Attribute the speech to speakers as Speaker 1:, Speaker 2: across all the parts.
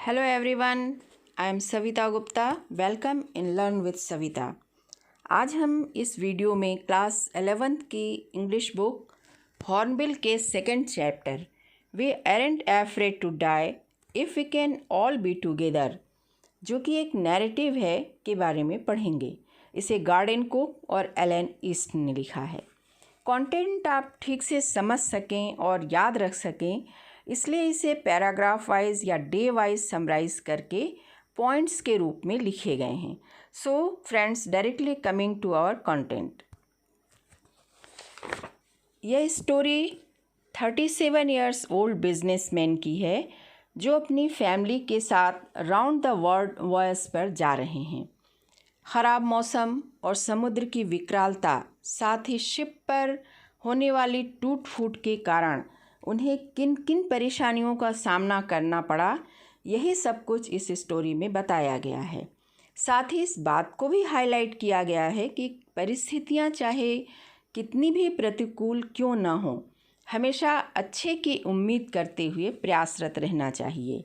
Speaker 1: Hello everyone, I am Savita Gupta. Welcome in learn with Savita. आज हम इस वीडियो में क्लास 11th की इंग्लिश बुक हॉर्नबिल के second chapter we aren't afraid to die if we can all be together, जो कि एक नैरेटिव है, के बारे में पढ़ेंगे. इसे गार्डन कुक और एलन ईस्ट ने लिखा है. कंटेंट आप ठीक से समझ सकें और याद रख सकें, इसलिए इसे पैराग्राफ वाइज या डे वाइज समराइज करके पॉइंट्स के रूप में लिखे गए हैं. So friends, directly coming to our content. यह स्टोरी 37 ईयर्स ओल्ड बिजनेसमैन की है जो अपनी फैमिली के साथ राउंड द वर्ल्ड वॉयस पर जा रहे हैं. ख़राब मौसम और समुद्र की विकरालता, साथ ही शिप पर होने वाली टूट फूट के कारण उन्हें किन किन परेशानियों का सामना करना पड़ा, यही सब कुछ इस स्टोरी में बताया गया है. साथ ही इस बात को भी हाईलाइट किया गया है कि परिस्थितियां चाहे कितनी भी प्रतिकूल क्यों न हो, हमेशा अच्छे की उम्मीद करते हुए प्रयासरत रहना चाहिए.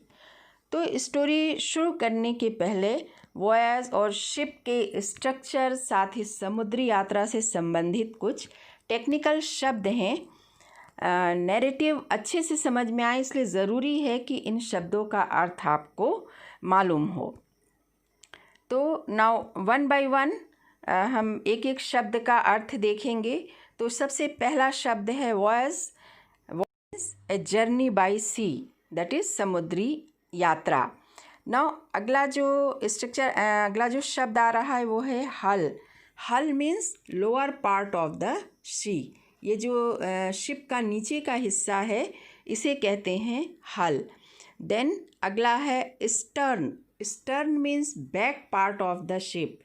Speaker 1: तो स्टोरी शुरू करने के पहले वॉयज और शिप के स्ट्रक्चर, साथ ही समुद्री यात्रा से संबंधित कुछ टेक्निकल शब्द हैं. नैरेटिव अच्छे से समझ में आए, इसलिए ज़रूरी है कि इन शब्दों का अर्थ आपको मालूम हो. तो नाउ वन बाय वन हम एक एक शब्द का अर्थ देखेंगे. तो सबसे पहला शब्द है voyage. A journey by sea, that is समुद्री यात्रा. नाउ अगला जो शब्द आ रहा है वो है hull. Hull means lower part of the sea. ये जो शिप का नीचे का हिस्सा है, इसे कहते हैं हल. देन अगला है stern. Stern means back part of the ship.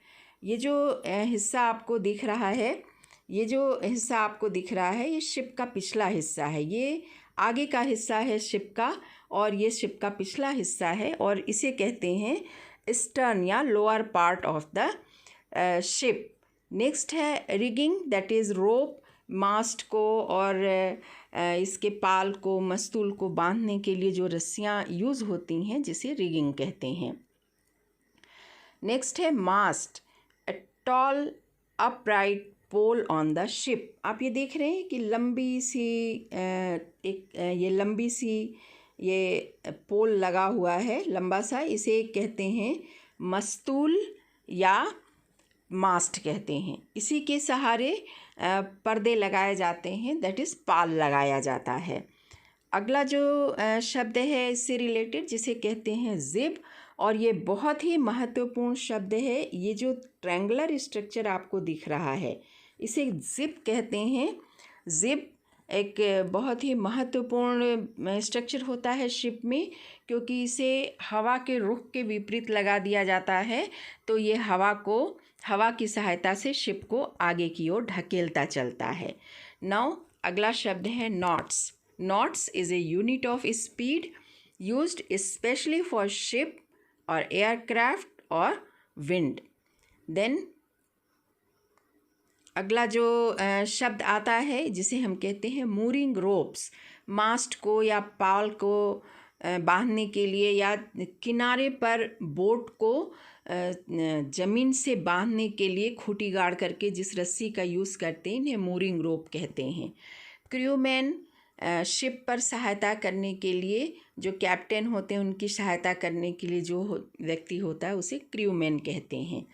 Speaker 1: ये जो हिस्सा आपको दिख रहा है, ये शिप का पिछला हिस्सा है. ये आगे का हिस्सा है शिप का, और ये शिप का पिछला हिस्सा है, और इसे कहते हैं स्टर्न या lower part of the ship. Next है रिगिंग, दैट इज़ रोप. मास्ट को और इसके पाल को, मस्तूल को बांधने के लिए जो रस्सियाँ यूज़ होती हैं, जिसे रिगिंग कहते हैं. नेक्स्ट है mast. A tall upright pole on the ship. आप ये देख रहे हैं कि लंबी सी ये पोल लगा हुआ है, लंबा सा. इसे कहते हैं मस्तूल या मास्ट कहते हैं. इसी के सहारे पर्दे लगाए जाते हैं, दैट इज़ पाल लगाया जाता है. अगला जो शब्द है इससे रिलेटेड, जिसे कहते हैं जिप, और ये बहुत ही महत्वपूर्ण शब्द है. ये जो ट्रायंगुलर स्ट्रक्चर आपको दिख रहा है, इसे जिप कहते हैं. जिप एक बहुत ही महत्वपूर्ण स्ट्रक्चर होता है शिप में, क्योंकि इसे हवा के रुख के विपरीत लगा दिया जाता है. तो ये हवा की सहायता से शिप को आगे की ओर ढकेलता चलता है. नाउ अगला शब्द है knots. Knots is a unit of speed used specially for ship और एयरक्राफ्ट और विंड. देन अगला जो शब्द आता है, जिसे हम कहते हैं मूरिंग रोप्स. मास्ट को या पाल को बांधने के लिए, या किनारे पर बोट को ज़मीन से बांधने के लिए खूंटी गाड़ करके जिस रस्सी का यूज़ करते हैं, इन्हें मूरिंग रोप कहते हैं. क्रूमैन शिप पर सहायता करने के लिए, जो कैप्टन होते हैं उनकी सहायता करने के लिए जो व्यक्ति होता है, उसे क्रूमैन कहते हैं.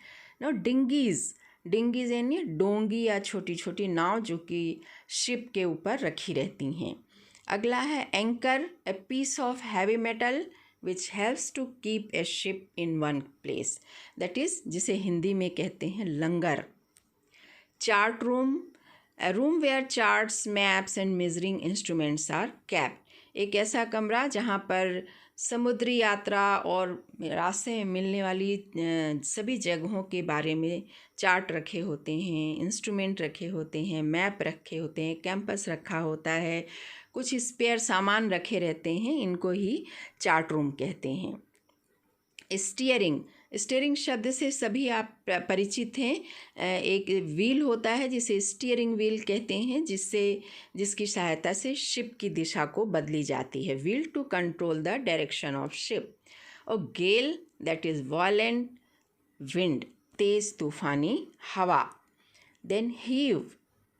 Speaker 1: नो डिंगीज़ यानी डोंगी या छोटी छोटी नाव, जो कि शिप के ऊपर रखी रहती हैं. अगला है anchor. A piece of heavy metal which helps to keep a ship in one place, that is, जिसे हिंदी में कहते हैं लंगर. Chart room. a room where charts, maps and measuring instruments are kept. एक ऐसा कमरा जहाँ पर समुद्री यात्रा और रास्ते में मिलने वाली सभी जगहों के बारे में चार्ट रखे होते हैं, इंस्ट्रूमेंट रखे होते हैं, मैप रखे होते हैं, कैंपस रखा होता है, कुछ स्पेयर सामान रखे रहते हैं. इनको ही चार्ट रूम कहते हैं. स्टीयरिंग शब्द से सभी आप परिचित हैं. एक व्हील होता है जिसे स्टीयरिंग व्हील कहते हैं, जिसकी सहायता से शिप की दिशा को बदली जाती है. Wheel to control the direction of ship. और gale that is violent wind, तेज़ तूफानी हवा। देन हीव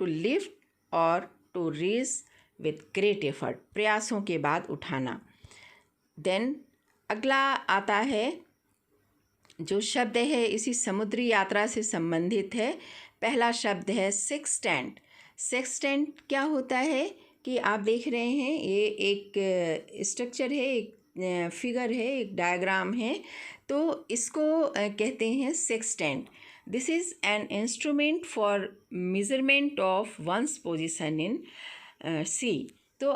Speaker 1: टू लिफ्ट और to raise with great effort, प्रयासों के बाद उठाना। देन अगला आता है जो शब्द है इसी समुद्री यात्रा से संबंधित है। पहला शब्द है सेक्सटेंट। सेक्सटेंट क्या होता है कि आप देख रहे हैं ये एक स्ट्रक्चर है, एक फिगर है, एक डायग्राम है, तो इसको कहते हैं sextant. This is an instrument for measurement of one's position in sea. तो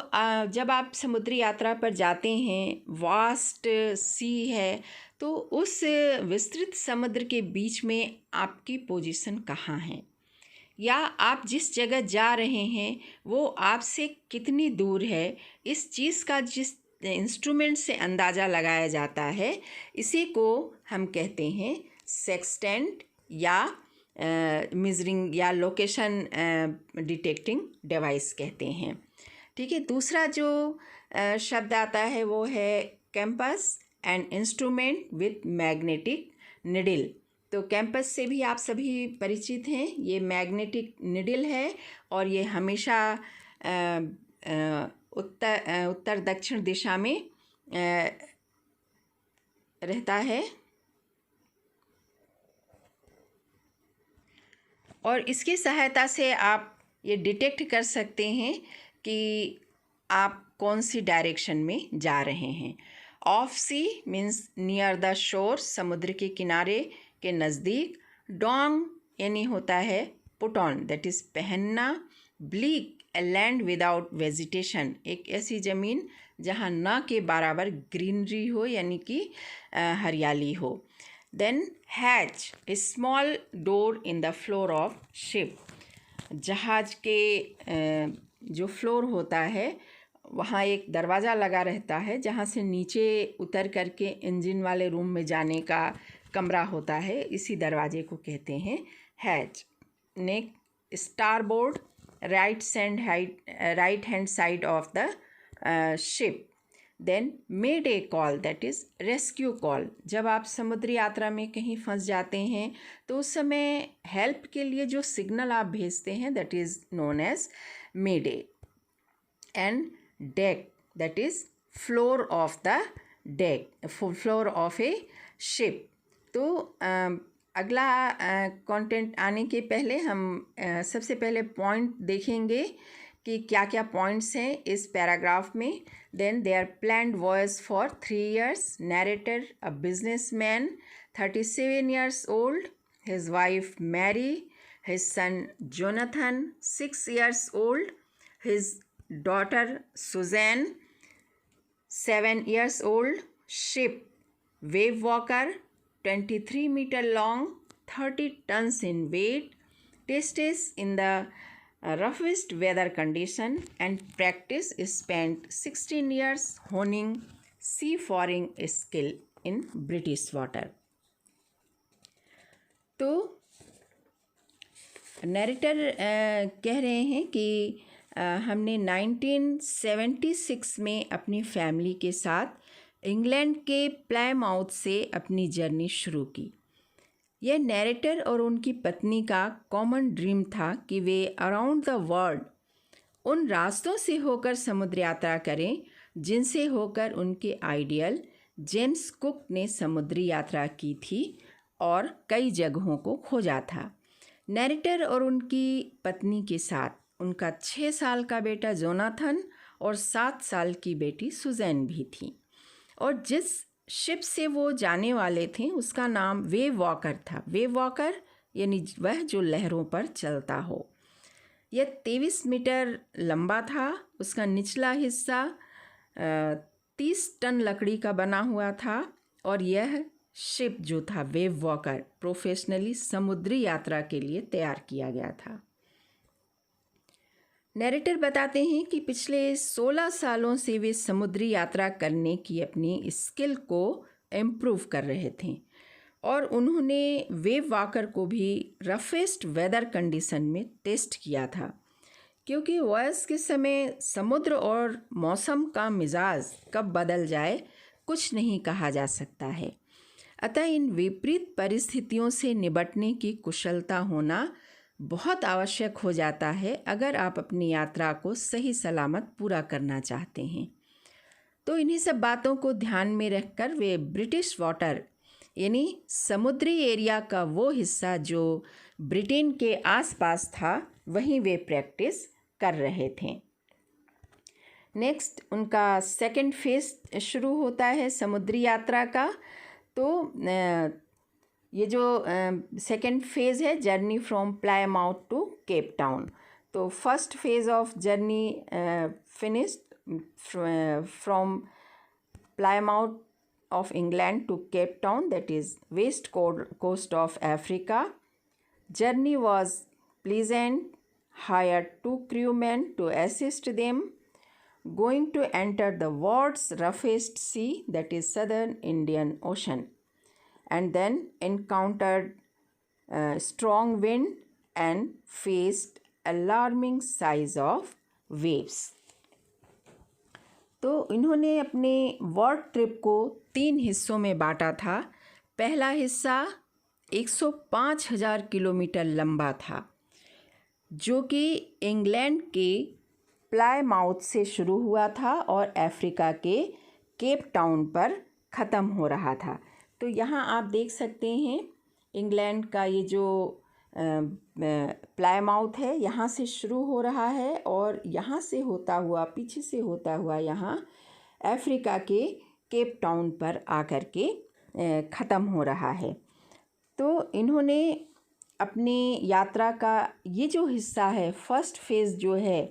Speaker 1: जब आप समुद्री यात्रा पर जाते हैं, वास्ट सी है, तो उस विस्तृत समुद्र के बीच में आपकी पोजीशन कहाँ है, या आप जिस जगह जा रहे हैं वो आपसे कितनी दूर है, इस चीज़ का जिस इंस्ट्रूमेंट से अंदाज़ा लगाया जाता है, इसी को हम कहते हैं सेक्सटेंट या मेजरिंग या लोकेशन डिटेक्टिंग डिवाइस कहते हैं। ठीक है। दूसरा जो शब्द आता है वो है campus and instrument with magnetic needle. तो कैंपस से भी आप सभी परिचित हैं, ये मैग्नेटिक निडल है और ये हमेशा उत्तर दक्षिण दिशा में रहता है और इसकी सहायता से आप ये डिटेक्ट कर सकते हैं कि आप कौन सी डायरेक्शन में जा रहे हैं। Off sea means near the shore, समुद्र के किनारे के नज़दीक। डोंग यानी होता है पुट ऑन, दैट इज़ पहनना। Bleak a land without vegetation, एक ऐसी ज़मीन जहाँ न के बराबर ग्रीनरी हो यानी कि हरियाली हो। Then hatch a small door in the floor of ship, जहाज के जो फ्लोर होता है वहाँ एक दरवाज़ा लगा रहता है जहाँ से नीचे उतर करके इंजन वाले रूम में जाने का कमरा होता है, इसी दरवाजे को कहते हैं hatch. Next starboard right hand side of the ship. Then made a call, that is rescue call. जब आप समुद्री यात्रा में कहीं फंस जाते हैं तो उस समय हेल्प के लिए जो सिग्नल आप भेजते हैं that is known as mayday. And deck, that is floor of the deck, floor of a ship. तो अगला कंटेंट आने के पहले हम सबसे पहले पॉइंट देखेंगे कि क्या क्या पॉइंट्स हैं इस पैराग्राफ में। Then there planned voyage for 3 years। Narrator a businessman 37 years old, his wife Mary, his son Jonathan 6 years old, his daughter Suzanne 7 years old, ship wave walker 23 meter long, 30 tons in weight, tested in the roughest weather condition, and practice spent 16 years honing seafaring skill in British water। तो narrator कह रहे हैं कि हमने 1976 में अपनी family के साथ इंग्लैंड के प्लायमाउथ से अपनी जर्नी शुरू की। यह नैरेटर और उनकी पत्नी का कॉमन ड्रीम था कि वे अराउंड द वर्ल्ड उन रास्तों से होकर समुद्र यात्रा करें जिनसे होकर उनके आइडियल जेम्स कुक ने समुद्री यात्रा की थी और कई जगहों को खोजा था। नैरेटर और उनकी पत्नी के साथ उनका 6 साल का बेटा जोनाथन और 7 साल की बेटी सुजैन भी थी, और जिस शिप से वो जाने वाले थे उसका नाम वेव वॉकर था। वेव वॉकर यानी वह जो लहरों पर चलता हो। यह 23 मीटर लंबा था। उसका निचला हिस्सा 30 टन लकड़ी का बना हुआ था और यह शिप जो था वेव वॉकर प्रोफेशनली समुद्री यात्रा के लिए तैयार किया गया था। नैरेटर बताते हैं कि पिछले 16 सालों से वे समुद्री यात्रा करने की अपनी स्किल को इम्प्रूव कर रहे थे और उन्होंने वेव वॉकर को भी रफेस्ट वेदर कंडीशन में टेस्ट किया था, क्योंकि वॉयस के समय समुद्र और मौसम का मिजाज कब बदल जाए कुछ नहीं कहा जा सकता है। अतः इन विपरीत परिस्थितियों से निपटने की कुशलता होना बहुत आवश्यक हो जाता है अगर आप अपनी यात्रा को सही सलामत पूरा करना चाहते हैं। तो इन्हीं सब बातों को ध्यान में रखकर वे ब्रिटिश वाटर यानी समुद्री एरिया का वो हिस्सा जो ब्रिटेन के आसपास था वहीं वे प्रैक्टिस कर रहे थे। नेक्स्ट उनका सेकंड फेज शुरू होता है समुद्री यात्रा का। तो ये जो सेकंड फेज़ है journey from Plymouth to Cape Town. तो first phase of journey finished from Plymouth of England to Cape Town, that is west coast of Africa. Journey was pleasant. Hired 2 crewmen to assist them. Going to enter the world's roughest sea, that is Southern Indian Ocean, and then encountered strong wind and faced alarming size of waves. तो इन्होंने अपने world trip को 3 हिस्सों में बांटा था। पहला हिस्सा 105,000 किलोमीटर लंबा था, जो कि इंग्लैंड के प्लायमाउथ से शुरू हुआ था और अफ्रीका के केप टाउन पर ख़त्म हो रहा था। तो यहाँ आप देख सकते हैं इंग्लैंड का ये जो प्लायमाउथ है यहाँ से शुरू हो रहा है और यहाँ से होता हुआ पीछे से होता हुआ यहाँ अफ्रीका के केप टाउन पर आकर के ख़त्म हो रहा है। तो इन्होंने अपनी यात्रा का ये जो हिस्सा है फर्स्ट फेज़ जो है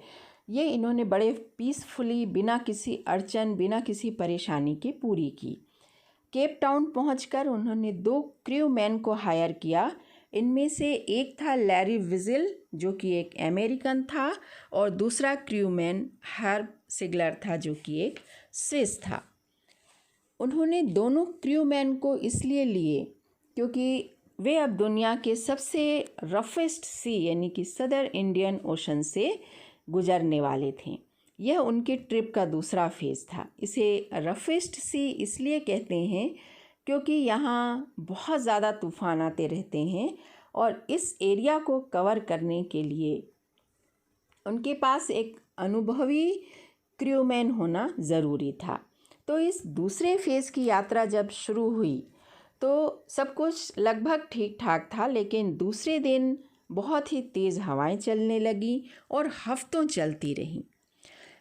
Speaker 1: ये इन्होंने बड़े पीसफुली बिना किसी अड़चन बिना किसी परेशानी के पूरी की। केप टाउन पहुंचकर उन्होंने 2 क्रू मैन को हायर किया। इनमें से एक था लैरी विजिल जो कि एक अमेरिकन था और दूसरा क्रूमैन हर्ब सिगलर था जो कि एक स्विस था। उन्होंने दोनों क्रूमैन को इसलिए लिए क्योंकि वे अब दुनिया के सबसे रफेस्ट सी यानी कि सदर इंडियन ओशन से गुजरने वाले थे। यह उनके ट्रिप का दूसरा फेज़ था। इसे रफेस्ट सी इसलिए कहते हैं क्योंकि यहाँ बहुत ज़्यादा तूफ़ान आते रहते हैं और इस एरिया को कवर करने के लिए उनके पास एक अनुभवी क्रूमैन होना ज़रूरी था। तो इस दूसरे फेज़ की यात्रा जब शुरू हुई तो सब कुछ लगभग ठीक ठाक था, लेकिन दूसरे दिन बहुत ही तेज़ हवाएं चलने लगी और हफ्तों चलती रहीं।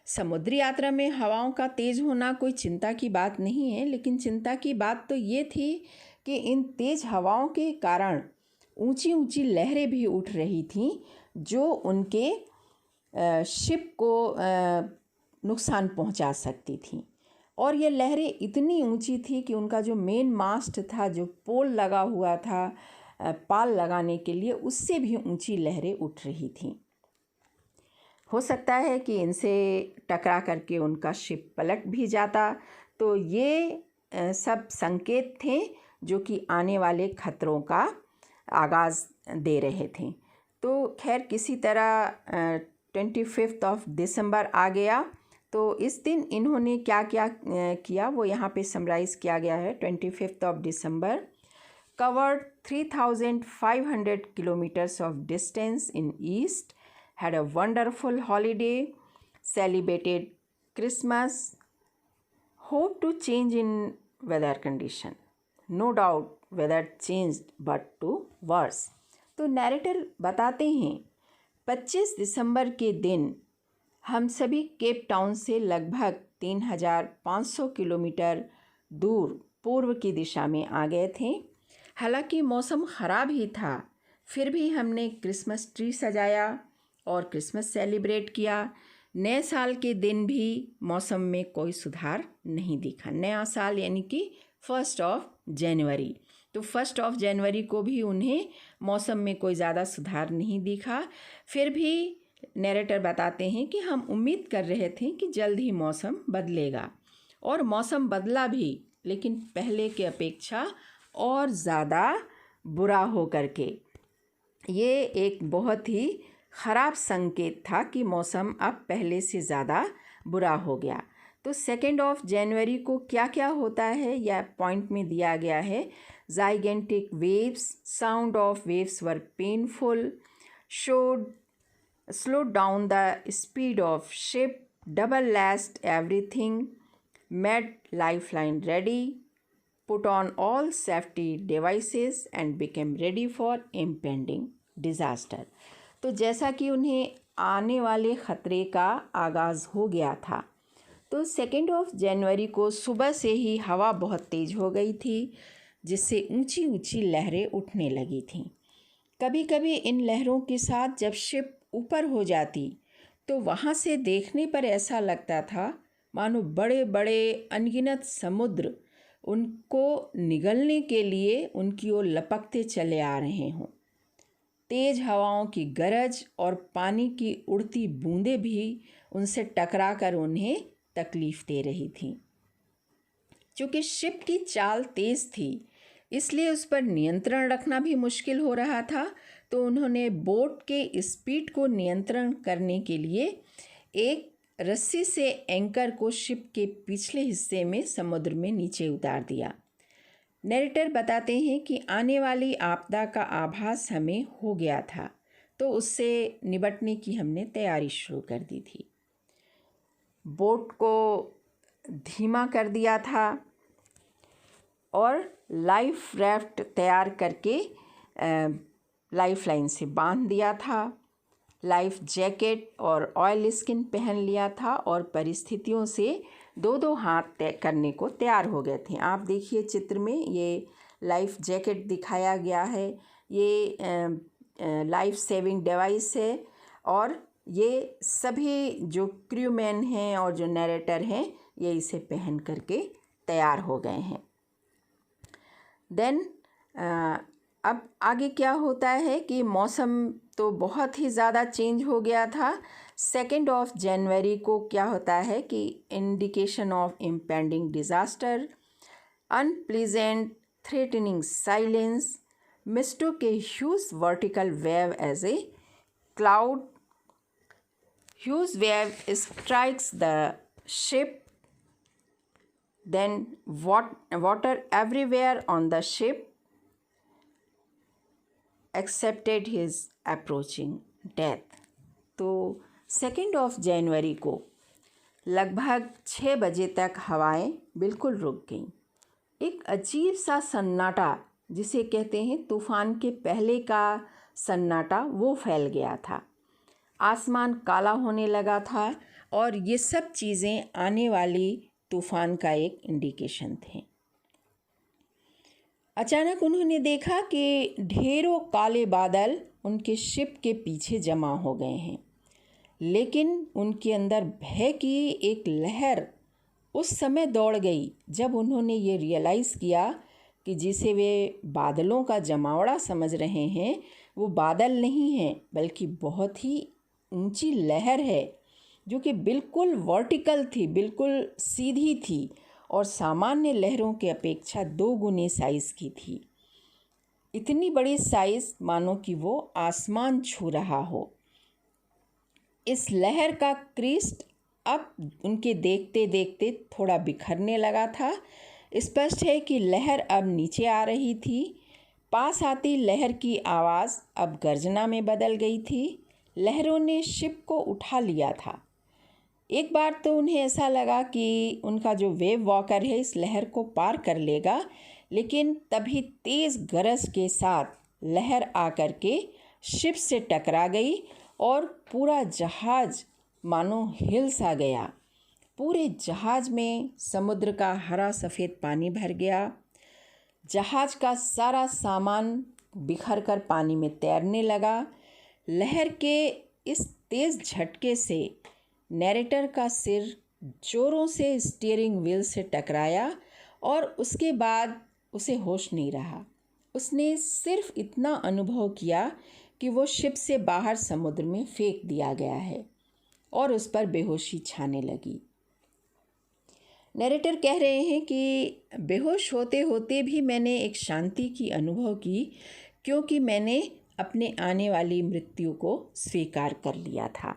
Speaker 1: समुद्री यात्रा में हवाओं का तेज़ होना कोई चिंता की बात नहीं है, लेकिन चिंता की बात तो ये थी कि इन तेज़ हवाओं के कारण ऊंची ऊंची लहरें भी उठ रही थीं जो उनके शिप को नुकसान पहुंचा सकती थीं। और ये लहरें इतनी ऊंची थी कि उनका जो मेन मास्ट था, जो पोल लगा हुआ था पाल लगाने के लिए, उससे भी ऊंची लहरें उठ रही थीं। हो सकता है कि इनसे टकरा करके उनका शिप पलट भी जाता। तो ये सब संकेत थे जो कि आने वाले खतरों का आगाज़ दे रहे थे। तो खैर किसी तरह 25 दिसंबर आ गया। तो इस दिन इन्होंने क्या क्या किया वो यहाँ पे समराइज़ किया गया है। 25 दिसंबर covered 3,500 kilometers of distance in east, had a wonderful holiday, celebrated Christmas, hope to change in weather condition. No doubt weather changed but to worse. तो नैरेटर बताते हैं 25 दिसंबर के दिन हम सभी केप टाउन से लगभग 3,500 किलोमीटर दूर पूर्व की दिशा में आ गए थे। हालांकि मौसम ख़राब ही था, फिर भी हमने क्रिसमस ट्री सजाया और क्रिसमस सेलिब्रेट किया। नए साल के दिन भी मौसम में कोई सुधार नहीं दिखा। नया साल यानी कि 1 जनवरी, तो 1 जनवरी को भी उन्हें मौसम में कोई ज़्यादा सुधार नहीं दिखा। फिर भी नैरेटर बताते हैं कि हम उम्मीद कर रहे थे कि जल्द ही मौसम बदलेगा, और मौसम बदला भी, लेकिन पहले के अपेक्षा और ज़्यादा बुरा हो करके। ये एक बहुत ही ख़राब संकेत था कि मौसम अब पहले से ज़्यादा बुरा हो गया। तो 2 जनवरी को क्या क्या होता है यह पॉइंट में दिया गया है। Gigantic waves, sound of waves were painful, showed slowed down the speed of ship, double lasted everything, made lifeline ready, put on all safety devices and became ready for impending disaster। तो जैसा कि उन्हें आने वाले ख़तरे का आगाज़ हो गया था, तो 2 जनवरी को सुबह से ही हवा बहुत तेज़ हो गई थी, जिससे ऊंची ऊंची लहरें उठने लगी थीं। कभी कभी इन लहरों के साथ जब शिप ऊपर हो जाती तो वहाँ से देखने पर ऐसा लगता था मानो बड़े बड़े अनगिनत समुद्र उनको निगलने के लिए उनकी ओर लपकते चले आ रहे हों। तेज़ हवाओं की गरज और पानी की उड़ती बूंदें भी उनसे टकराकर उन्हें तकलीफ़ दे रही थीं। चूँकि शिप की चाल तेज़ थी, इसलिए उस पर नियंत्रण रखना भी मुश्किल हो रहा था। तो उन्होंने बोट के स्पीड को नियंत्रण करने के लिए एक रस्सी से एंकर को शिप के पिछले हिस्से में समुद्र में नीचे उतार दिया। नैरेटर बताते हैं कि आने वाली आपदा का आभास हमें हो गया था, तो उससे निपटने की हमने तैयारी शुरू कर दी थी। बोट को धीमा कर दिया था और लाइफ राफ्ट तैयार करके लाइफ लाइन से बांध दिया था। लाइफ जैकेट और ऑयल स्किन पहन लिया था और परिस्थितियों से 2-2 हाथ तय करने को तैयार हो गए थे। आप देखिए चित्र में ये लाइफ जैकेट दिखाया गया है, ये लाइफ सेविंग डिवाइस है और ये सभी जो क्रूमैन हैं और जो नैरेटर हैं ये इसे पहन करके तैयार हो गए हैं। देन अब आगे क्या होता है कि मौसम तो बहुत ही ज़्यादा चेंज हो गया था। 2 जनवरी को क्या होता है कि indication of impending disaster, unpleasant threatening silence mistook a huge vertical wave as a cloud. Huge wave strikes the ship, then water everywhere on the ship accepted his approaching death। तो 2 जनवरी को लगभग 6 बजे तक हवाएं बिल्कुल रुक गईं। एक अजीब सा सन्नाटा, जिसे कहते हैं तूफान के पहले का सन्नाटा, वो फैल गया था। आसमान काला होने लगा था और ये सब चीज़ें आने वाली तूफान का एक इंडिकेशन थे। अचानक उन्होंने देखा कि ढेरों काले बादल उनके शिप के पीछे जमा हो गए हैं, लेकिन उनके अंदर भय की एक लहर उस समय दौड़ गई जब उन्होंने ये रियलाइज़ किया कि जिसे वे बादलों का जमावड़ा समझ रहे हैं वो बादल नहीं है, बल्कि बहुत ही ऊंची लहर है जो कि बिल्कुल वर्टिकल थी, बिल्कुल सीधी थी और सामान्य लहरों के अपेक्षा 2 गुने साइज़ की थी। इतनी बड़ी साइज़ मानो कि वो आसमान छू रहा हो। इस लहर का क्रीस्ट अब उनके देखते देखते थोड़ा बिखरने लगा था। स्पष्ट है कि लहर अब नीचे आ रही थी। पास आती लहर की आवाज़ अब गर्जना में बदल गई थी। लहरों ने शिप को उठा लिया था। एक बार तो उन्हें ऐसा लगा कि उनका जो वेव वॉकर है इस लहर को पार कर लेगा, लेकिन तभी तेज़ गरज के साथ लहर आकर के शिप से टकरा गई और पूरा जहाज़ मानो हिल सा गया। पूरे जहाज़ में समुद्र का हरा सफ़ेद पानी भर गया। जहाज़ का सारा सामान बिखर कर पानी में तैरने लगा। लहर के इस तेज़ झटके से नैरेटर का सिर जोरों से स्टीयरिंग व्हील से टकराया और उसके बाद उसे होश नहीं रहा। उसने सिर्फ इतना अनुभव किया कि वो शिप से बाहर समुद्र में फेंक दिया गया है और उस पर बेहोशी छाने लगी। नैरेटर कह रहे हैं कि बेहोश होते होते भी मैंने एक शांति की अनुभव की, क्योंकि मैंने अपने आने वाली मृत्यु को स्वीकार कर लिया था।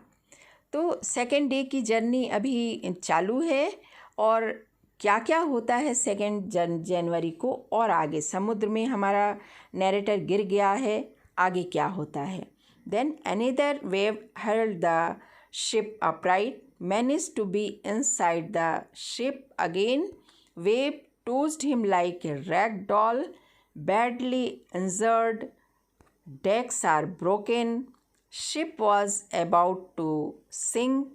Speaker 1: तो 2nd डे की जर्नी अभी चालू है और क्या क्या होता है 2 जनवरी को, और आगे समुद्र में हमारा नैरेटर गिर गया है, आगे क्या होता है। Then another wave hurled the ship upright, managed to be inside the ship again. Wave tossed him like a rag doll, badly injured. Decks are broken. Ship was about to sink.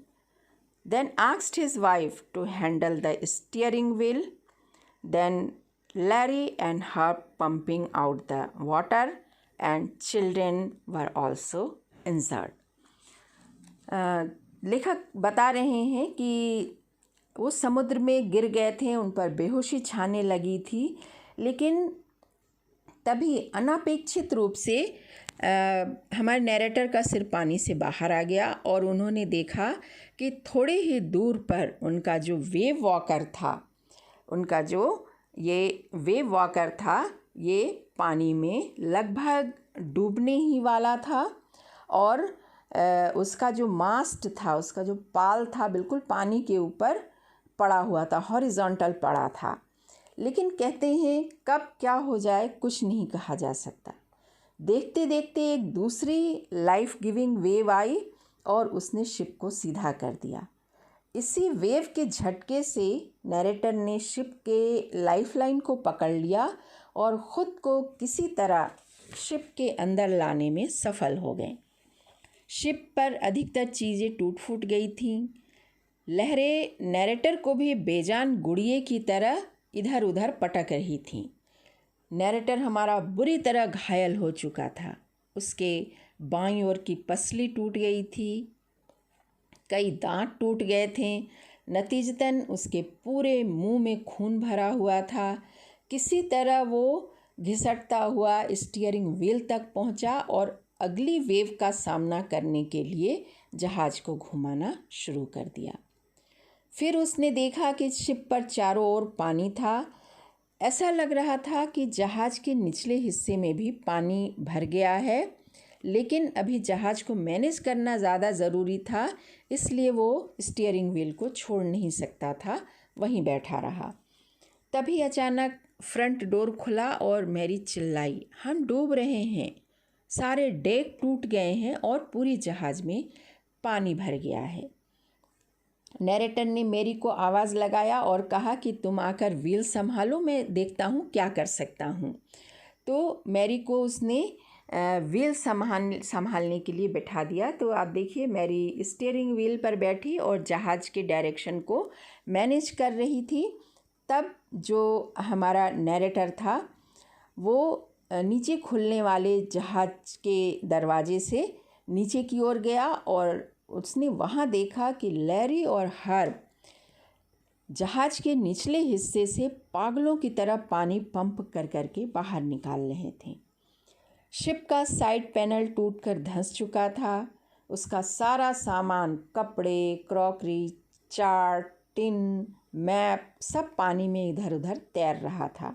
Speaker 1: Then asked his wife to handle the steering wheel. Then Larry and Herb pumping out the water, and children were also injured. लेखक बता रहे हैं कि वो समुद्र में गिर गए थे, उन पर बेहोशी छाने लगी थी, लेकिन तभी अनपेक्षित रूप से हमारे नैरेटर का सिर पानी से बाहर आ गया और उन्होंने देखा कि थोड़े ही दूर पर उनका जो वेव वॉकर था, ये पानी में लगभग डूबने ही वाला था और उसका जो मास्ट था, उसका जो पाल था, बिल्कुल पानी के ऊपर पड़ा हुआ था, हॉरिजॉन्टल पड़ा था। लेकिन कहते हैं कब क्या हो जाए कुछ नहीं कहा जा सकता। देखते देखते एक दूसरी लाइफ गिविंग वेव आई और उसने शिप को सीधा कर दिया। इसी वेव के झटके से नैरेटर ने शिप के लाइफलाइन को पकड़ लिया और ख़ुद को किसी तरह शिप के अंदर लाने में सफल हो गए। शिप पर अधिकतर चीज़ें टूट फूट गई थीं। लहरें नैरेटर को भी बेजान गुड़िए की तरह इधर उधर पटक रही थीं। नैरेटर हमारा बुरी तरह घायल हो चुका था। उसके बाईं ओर की पसली टूट गई थी, कई दांत टूट गए थे। नतीजतन उसके पूरे मुंह में खून भरा हुआ था। किसी तरह वो घिसटता हुआ स्टीयरिंग व्हील तक पहुंचा और अगली वेव का सामना करने के लिए जहाज को घुमाना शुरू कर दिया। फिर उसने देखा कि शिप पर चारों ओर पानी था। ऐसा लग रहा था कि जहाज के निचले हिस्से में भी पानी भर गया है, लेकिन अभी जहाज को मैनेज करना ज़्यादा ज़रूरी था, इसलिए वो स्टीयरिंग व्हील को छोड़ नहीं सकता था, वहीं बैठा रहा। तभी अचानक फ्रंट डोर खुला और मैरी चिल्लाई, हम डूब रहे हैं, सारे डेक टूट गए हैं और पूरी जहाज़ में पानी भर गया है। नैरेटर ने मैरी को आवाज़ लगाया और कहा कि तुम आकर व्हील संभालो, मैं देखता हूँ क्या कर सकता हूँ। तो मैरी को उसने व्हील संभालने के लिए बैठा दिया। तो आप देखिए मैरी स्टीयरिंग व्हील पर बैठी और जहाज़ के डायरेक्शन को मैनेज कर रही थी। तब जो हमारा नैरेटर था वो नीचे खुलने वाले जहाज़ के दरवाजे से नीचे की ओर गया और उसने वहाँ देखा कि लैरी और हर्ब जहाज़ के निचले हिस्से से पागलों की तरह पानी पंप कर करके बाहर निकाल रहे थे। शिप का साइड पैनल टूटकर धंस चुका था। उसका सारा सामान, कपड़े, क्रॉकरी, चार्ट, टिन, मैप सब पानी में इधर उधर तैर रहा था।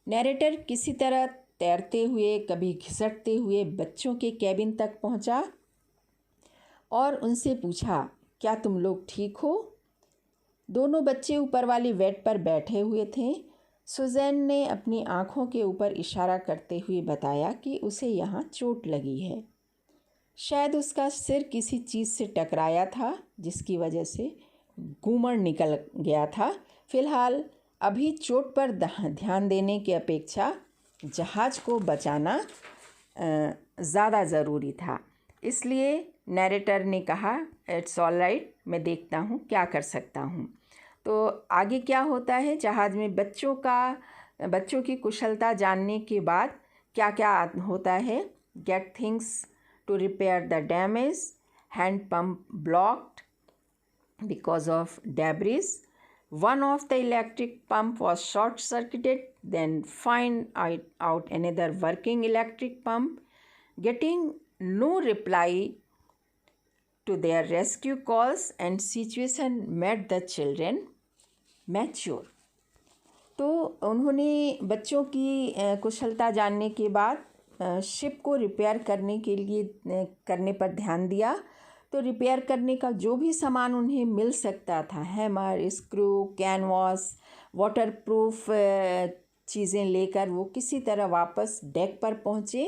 Speaker 1: नैरेटर किसी तरह तैरते हुए, कभी घिसटते हुए बच्चों के कैबिन तक पहुंचा और उनसे पूछा, क्या तुम लोग ठीक हो? दोनों बच्चे ऊपर वाली बेड पर बैठे हुए थे। सुजैन ने अपनी आँखों के ऊपर इशारा करते हुए बताया कि उसे यहाँ चोट लगी है। शायद उसका सिर किसी चीज़ से टकराया था, जिसकी वजह से घूमड़ निकल गया था। फिलहाल अभी चोट पर ध्यान देने की अपेक्षा जहाज़ को बचाना ज़्यादा ज़रूरी था। इसलिए नैरेटर ने कहा, इट्स ऑल राइट, मैं देखता हूँ क्या कर सकता हूँ। तो आगे क्या होता है, जहाज़ में बच्चों की कुशलता जानने के बाद क्या क्या होता है। Get things to repair the damage, hand pump blocked because of debris. One of the electric pump was short circuited. Then find out another working electric pump. Getting no reply to their rescue calls and situation made the children mature. तो उन्होंने बच्चों की कुशलता जानने के बाद ship को repair करने पर ध्यान दिया। तो रिपेयर करने का जो भी सामान उन्हें मिल सकता था, हैमर, स्क्रू, कैनवास, वाटरप्रूफ चीज़ें लेकर वो किसी तरह वापस डेक पर पहुँचे।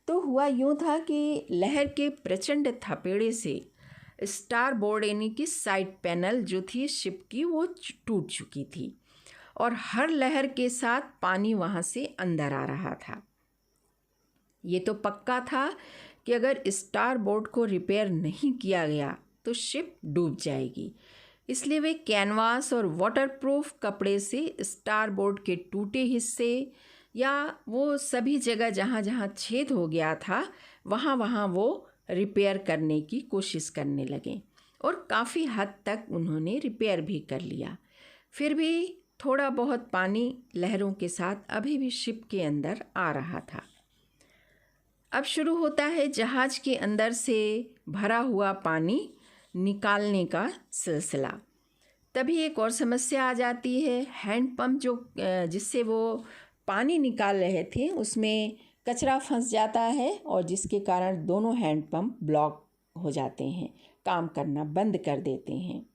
Speaker 1: तो हुआ यूँ था कि लहर के प्रचंड थपेड़े से स्टार बोर्ड यानी कि साइड पैनल जो थी शिप की वो टूट चुकी थी और हर लहर के साथ पानी वहाँ से अंदर आ रहा था। ये तो पक्का था कि अगर स्टार बोर्ड को रिपेयर नहीं किया गया तो शिप डूब जाएगी। इसलिए वे कैनवास और वाटरप्रूफ कपड़े से स्टार बोर्ड के टूटे हिस्से या वो सभी जगह जहाँ जहाँ छेद हो गया था वहाँ वहाँ वो रिपेयर करने की कोशिश करने लगे और काफ़ी हद तक उन्होंने रिपेयर भी कर लिया। फिर भी थोड़ा बहुत पानी लहरों के साथ अभी भी शिप के अंदर आ रहा था। अब शुरू होता है जहाज़ के अंदर से भरा हुआ पानी निकालने का सिलसिला। तभी एक और समस्या आ जाती है। हैंड पंप जो जिससे वो पानी निकाल रहे थे उसमें कचरा फंस जाता है और जिसके कारण दोनों हैंड पंप ब्लॉक हो जाते हैं, काम करना बंद कर देते हैं।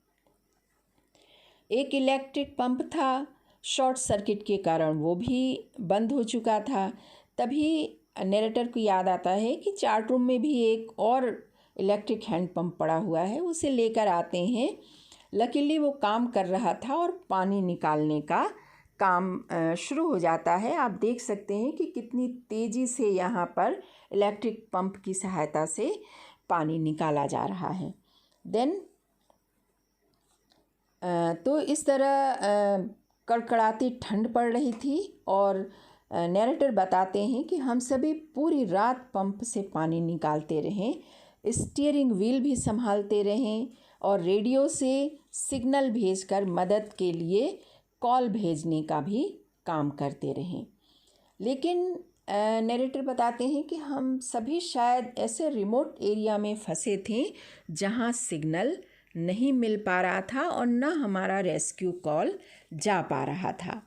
Speaker 1: एक इलेक्ट्रिक पंप था, शॉर्ट सर्किट के कारण वो भी बंद हो चुका था। तभी नैरेटर को याद आता है कि चार्ट रूम में भी एक और इलेक्ट्रिक हैंड पंप पड़ा हुआ है, उसे लेकर आते हैं। लकीली वो काम कर रहा था और पानी निकालने का काम शुरू हो जाता है। आप देख सकते हैं कि कितनी तेज़ी से यहाँ पर इलेक्ट्रिक पंप की सहायता से पानी निकाला जा रहा है। तो इस तरह कड़कड़ाती ठंड पड़ रही थी और नैरेटर बताते हैं कि हम सभी पूरी रात पंप से पानी निकालते रहें, स्टीयरिंग व्हील भी संभालते रहें और रेडियो से सिग्नल भेजकर मदद के लिए कॉल भेजने का भी काम करते रहें। लेकिन नैरेटर बताते हैं कि हम सभी शायद ऐसे रिमोट एरिया में फंसे थे जहां सिग्नल नहीं मिल पा रहा था और न हमारा रेस्क्यू कॉल जा पा रहा था।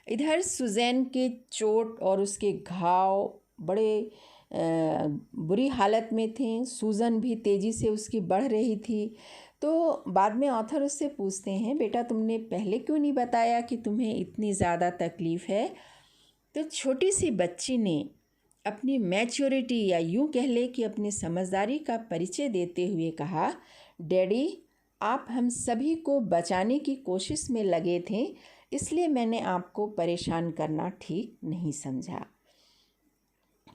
Speaker 1: इधर सुजैन के चोट और उसके घाव बड़े बुरी हालत में थे। सूजन भी तेज़ी से उसकी बढ़ रही थी। तो बाद में ऑथर उससे पूछते हैं, बेटा तुमने पहले क्यों नहीं बताया कि तुम्हें इतनी ज़्यादा तकलीफ़ है? तो छोटी सी बच्ची ने अपनी मैच्योरिटी या यूँ कह ले कि अपनी समझदारी का परिचय देते हुए कहा, डैडी आप हम सभी को बचाने की कोशिश में लगे थे, इसलिए मैंने आपको परेशान करना ठीक नहीं समझा।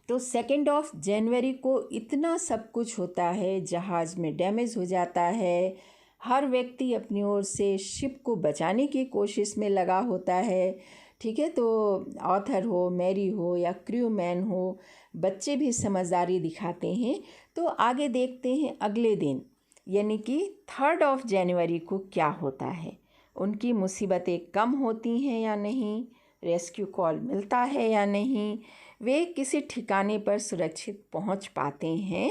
Speaker 1: तो 2 जनवरी को इतना सब कुछ होता है, जहाज़ में डैमेज हो जाता है, हर व्यक्ति अपनी ओर से शिप को बचाने की कोशिश में लगा होता है। ठीक है, तो ऑथर हो, मैरी हो या क्रू मैन हो, बच्चे भी समझदारी दिखाते हैं। तो आगे देखते हैं अगले दिन यानी कि 3 जनवरी को क्या होता है। उनकी मुसीबतें कम होती हैं या नहीं, रेस्क्यू कॉल मिलता है या नहीं, वे किसी ठिकाने पर सुरक्षित पहुंच पाते हैं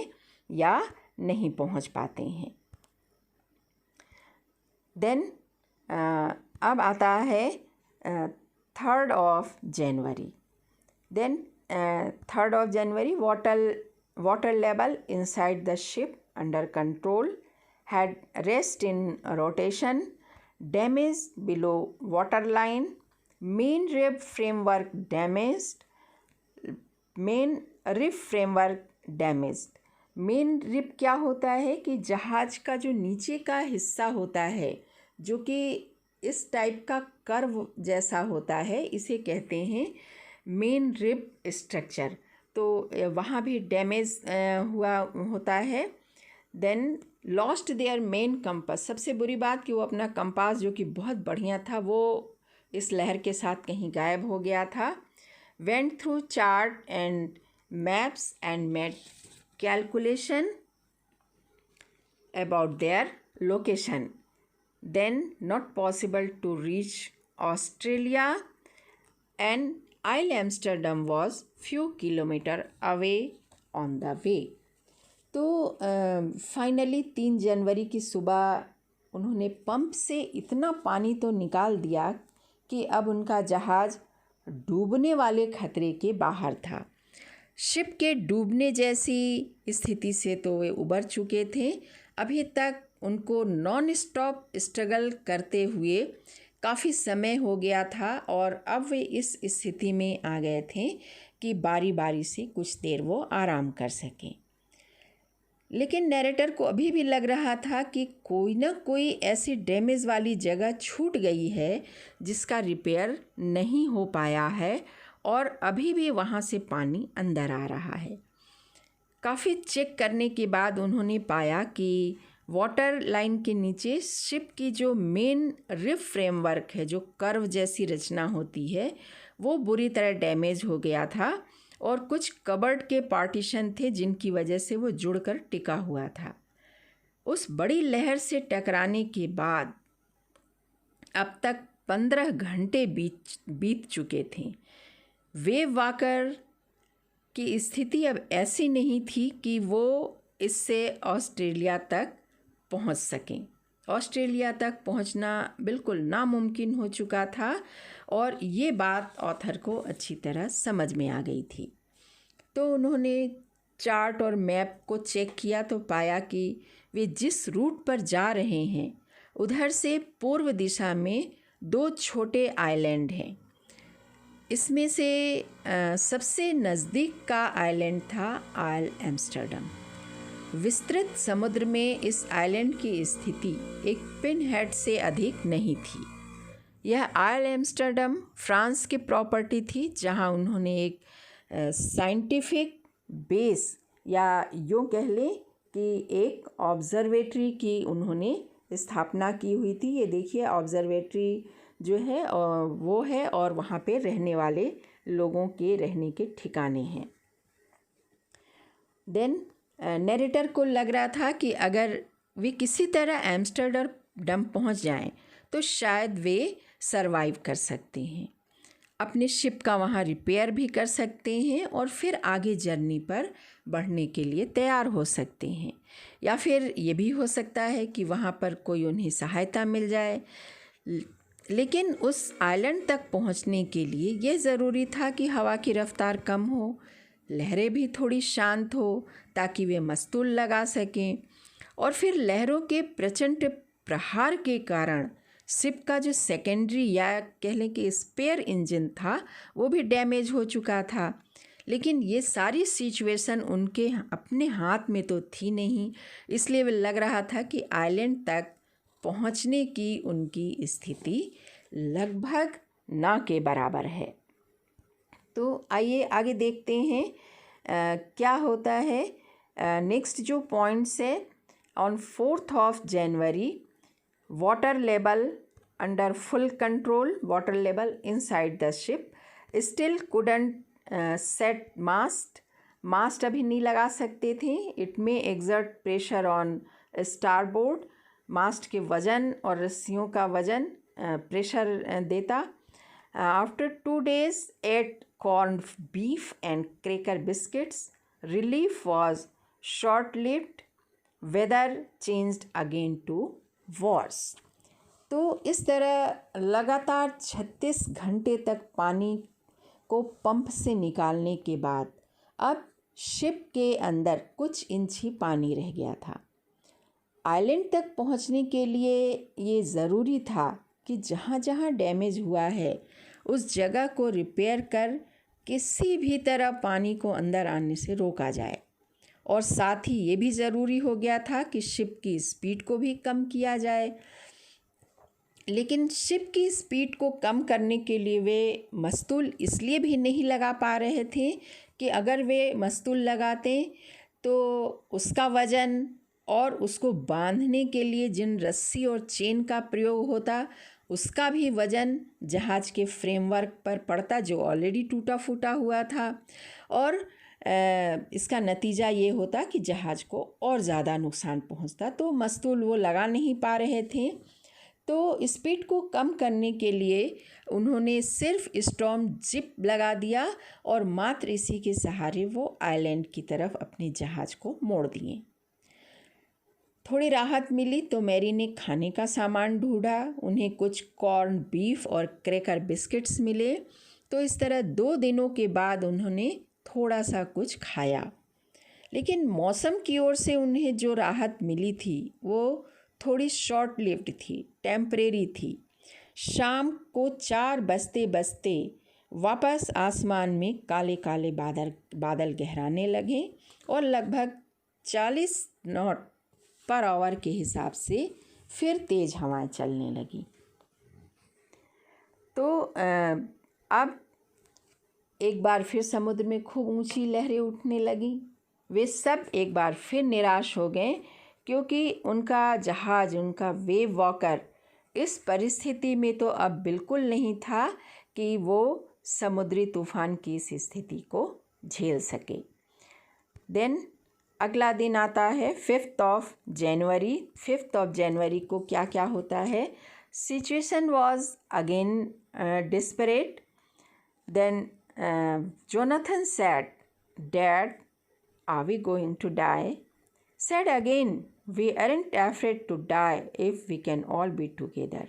Speaker 1: या नहीं पहुंच पाते हैं। अब आता है 3 जनवरी। 3 जनवरी water level inside the ship under control, had rest in rotation, damage below waterline, main rib framework damaged, main rib framework damaged. Main rib क्या होता है कि जहाज़ का जो नीचे का हिस्सा होता है जो कि इस टाइप का कर्व जैसा होता है, इसे कहते हैं मेन रिब स्ट्रक्चर। तो वहाँ भी डैमेज हुआ होता है। Then lost their main compass. सबसे बुरी बात कि वो अपना कंपास जो कि बहुत बढ़िया था वो इस लहर के साथ कहीं गायब हो गया था। went through chart and maps and made calculation about their location, then not possible to reach Australia and Isle Amsterdam was few kilometer away on the way। तो फाइनली 3 जनवरी की सुबह उन्होंने पंप से इतना पानी तो निकाल दिया कि अब उनका जहाज़ डूबने वाले खतरे के बाहर था। शिप के डूबने जैसी स्थिति से तो वे उबर चुके थे। अभी तक उनको नॉन स्टॉप स्ट्रगल करते हुए काफ़ी समय हो गया था और अब वे इस स्थिति में आ गए थे कि बारी बारी से कुछ देर वो आराम कर सकें। लेकिन नैरेटर को अभी भी लग रहा था कि कोई ना कोई ऐसी डैमेज वाली जगह छूट गई है जिसका रिपेयर नहीं हो पाया है और अभी भी वहाँ से पानी अंदर आ रहा है। काफ़ी चेक करने के बाद उन्होंने पाया कि वाटर लाइन के नीचे शिप की जो मेन रिफ फ्रेमवर्क है, जो कर्व जैसी रचना होती है, वो बुरी तरह डैमेज हो गया था और कुछ कबर्ड के पार्टीशन थे जिनकी वजह से वो जुड़कर टिका हुआ था। उस बड़ी लहर से टकराने के बाद अब तक 15 घंटे बीत चुके थे। वेव वॉकर की स्थिति अब ऐसी नहीं थी कि वो इससे ऑस्ट्रेलिया तक पहुंच सकें। ऑस्ट्रेलिया तक पहुंचना बिल्कुल नामुमकिन हो चुका था और ये बात ऑथर को अच्छी तरह समझ में आ गई थी। तो उन्होंने चार्ट और मैप को चेक किया तो पाया कि वे जिस रूट पर जा रहे हैं उधर से पूर्व दिशा में 2 छोटे आइलैंड हैं। इसमें से सबसे नज़दीक का आइलैंड था आयल एम्स्टर्डम। विस्तृत समुद्र में इस आइलैंड की स्थिति एक पिन हेड से अधिक नहीं थी। यह आयल एम्स्टर्डम फ्रांस की प्रॉपर्टी थी, जहां उन्होंने एक साइंटिफिक बेस या यूँ कह लें कि एक ऑब्ज़र्वेटरी की उन्होंने स्थापना की हुई थी। ये देखिए ऑब्ज़र्वेटरी जो है वो है और वहाँ पे रहने वाले लोगों के रहने के ठिकाने हैं। देन नैरेटर को लग रहा था कि अगर वे किसी तरह एम्स्टर्डम पहुँच जाएं तो शायद वे सरवाइव कर सकते हैं, अपने शिप का वहाँ रिपेयर भी कर सकते हैं और फिर आगे जर्नी पर बढ़ने के लिए तैयार हो सकते हैं, या फिर ये भी हो सकता है कि वहाँ पर कोई उन्हें सहायता मिल जाए। लेकिन उस आइलैंड तक पहुँचने के लिए ये ज़रूरी था कि हवा की रफ्तार कम हो, लहरें भी थोड़ी शांत हो ताकि वे मस्तूल लगा सकें, और फिर लहरों के प्रचंड प्रहार के कारण शिप का जो सेकेंडरी या कह लें कि स्पेयर इंजन था वो भी डैमेज हो चुका था। लेकिन ये सारी सिचुएशन उनके अपने हाथ में तो थी नहीं, इसलिए वे लग रहा था कि आइलैंड तक पहुंचने की उनकी स्थिति लगभग ना के बराबर है। तो आइए आगे देखते हैं क्या होता है। नेक्स्ट जो पॉइंट्स है, on 4th January water level under full control, water level inside the ship, still couldn't set mast अभी नहीं लगा सकते थे। it may exert pressure on starboard, मास्ट के वज़न और रस्सियों का वज़न प्रेशर देता। After 2 days ate corned beef and cracker biscuits, relief was short-lived, weather changed again to worse। तो इस तरह लगातार 36 घंटे तक पानी को पंप से निकालने के बाद अब शिप के अंदर कुछ इंच ही पानी रह गया था। आइलैंड तक पहुंचने के लिए ये ज़रूरी था कि जहाँ जहाँ डैमेज हुआ है उस जगह को रिपेयर कर किसी भी तरह पानी को अंदर आने से रोका जाए, और साथ ही ये भी ज़रूरी हो गया था कि शिप की स्पीड को भी कम किया जाए। लेकिन शिप की स्पीड को कम करने के लिए वे मस्तूल इसलिए भी नहीं लगा पा रहे थे कि अगर वे मस्तूल लगाते तो उसका वज़न और उसको बांधने के लिए जिन रस्सी और चेन का प्रयोग होता उसका भी वज़न जहाज़ के फ्रेमवर्क पर पड़ता, जो ऑलरेडी टूटा फूटा हुआ था, और इसका नतीजा ये होता कि जहाज़ को और ज़्यादा नुकसान पहुंचता। तो मस्तूल वो लगा नहीं पा रहे थे। तो स्पीड को कम करने के लिए उन्होंने सिर्फ स्टॉर्म जिप लगा दिया और मात्र इसी के सहारे वो आइलैंड की तरफ अपने जहाज़ को मोड़ दिए। थोड़ी राहत मिली तो मैरी ने खाने का सामान ढूंढा। उन्हें कुछ कॉर्न बीफ और क्रैकर बिस्किट्स मिले। तो इस तरह 2 दिनों के बाद उन्होंने थोड़ा सा कुछ खाया, लेकिन मौसम की ओर से उन्हें जो राहत मिली थी वो थोड़ी शॉर्ट लिव्ड थी, टेम्परेरी थी। शाम को 4 बजते बजते वापस आसमान में काले काले बादल गहराने लगे और लगभग 40 नॉट पर आवर के हिसाब से फिर तेज़ हवाएं चलने लगी। तो अब एक बार फिर समुद्र में खूब ऊंची लहरें उठने लगीं। वे सब एक बार फिर निराश हो गए, क्योंकि उनका जहाज़, उनका वेव वॉकर इस परिस्थिति में तो अब बिल्कुल नहीं था कि वो समुद्री तूफ़ान की इस स्थिति को झेल सके। देन अगला दिन आता है 5th of January. 5th of January को क्या क्या होता है? Situation was again desperate. Then Jonathan said, "Dad, are we going to die?" Said again, "We aren't afraid to die if we can all be together.